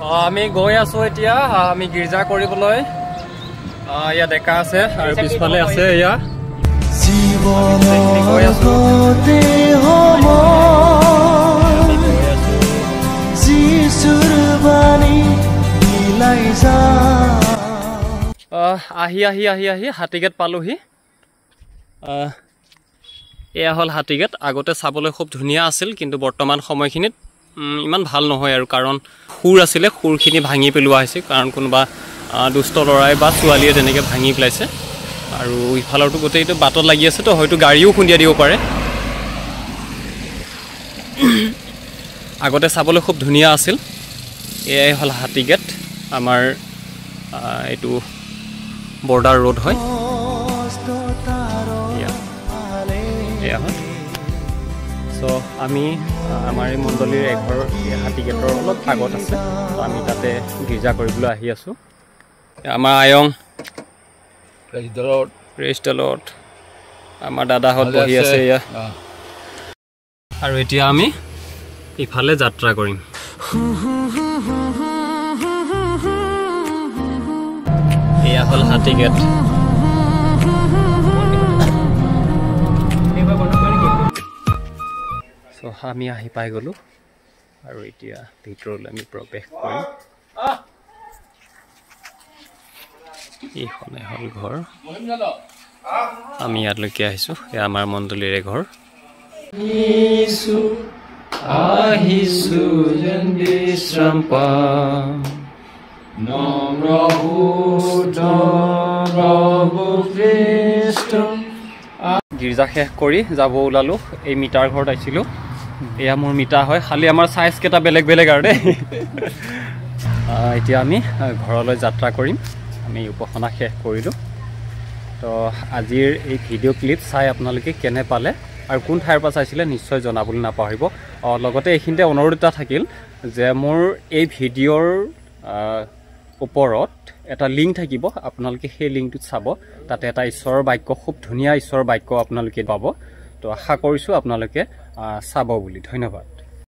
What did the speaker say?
আমি গৈ আছো এতিয়া আমি গিৰ্জা কৰিবলৈ ইয়া দেখা আছে আৰু পিছফালে আছে ইয়া গৈ আছো আহি আহি আহি আহি হাতীগেট পালোহি এয়া হ'ল হাতীগেট আগতে চাবলৈ খুব ধুনীয়া আছিল কিন্তু বৰ্তমান সময়খিনিত ইমান ভাল নহয় আৰু কাৰণ খুৰ আছিলে খুৰখিনি ভাঙি পেলোৱা হৈছে কাৰণ কোনোবা দুষ্ট লৰাই বা ছোৱালীয়ে তেনেকৈ ভাঙি পেলাইছে আৰু ইফালৰটো গোটেইটো বাটত লাগি আছে তো হয়তো গাড়ীও খুন্দিয়াই দিব পাৰে আগতে চাবলৈ খুব ধুনীয়া আছিল এয়াই হ'ল হাতীগেট আমাৰ এইটো বৰ্ডাৰ ৰোড হয় এয়া হয় সো আমি আমাৰ এই মণ্ডলীৰ এঘৰ হাতীগেটৰ অলপ আগত আছে তো আমি তাতে গীৰ্জা কৰিবলৈ আহি আছোঁ আমাৰ আয়ং প্ৰেইজ দ্য লৰ্ড আমাৰ দাদাহঁত বহি আছে এয়া আৰু এতিয়া আমি ইফালে যাত্ৰা কৰিম এয়া হ'ল হাতীগেট সো আমি আহি পাই গ'লোঁ আৰু এতিয়া ভিতৰলৈ আমি প্ৰৱেশ কৰিম এইখনে হ'ল ঘৰ আমি ইয়ালৈকে আহিছোঁ এয়া আমাৰ মণ্ডলীৰে ঘৰ আহিছোঁ যেন বিশ্ৰাম পাম গীৰ্জা শেষ কৰি যাব ওলালোঁ এই মিটাৰ ঘৰত আহিছিলোঁ এয়া মোৰ মিটা হয় খালি আমাৰ চাইজ কেইটা বেলেগ বেলেগ আৰু দেই এতিয়া আমি ঘৰলৈ যাত্ৰা কৰিম আমি উপাসনা শেষ কৰিলোঁ তো আজিৰ এই ভিডিঅ' ক্লিপ চাই আপোনালোকে কেনে পালে আৰু কোন ঠাইৰ পৰা চাইছিলে নিশ্চয় জনাবলৈ নাপাহৰিব লগতে এইখিনিতে অনুৰোধ এটা থাকিল যে মোৰ এই ভিডিঅ'ৰ ওপৰত এটা লিংক থাকিব আপোনালোকে সেই লিংকটোত চাব তাতে এটা ঈশ্বৰৰ বাক্য খুব ধুনীয়া ঈশ্বৰৰ বাক্য আপোনালোকে পাব তো আশা কৰিছোঁ আপোনালোকে চাব বুলি ধন্যবাদ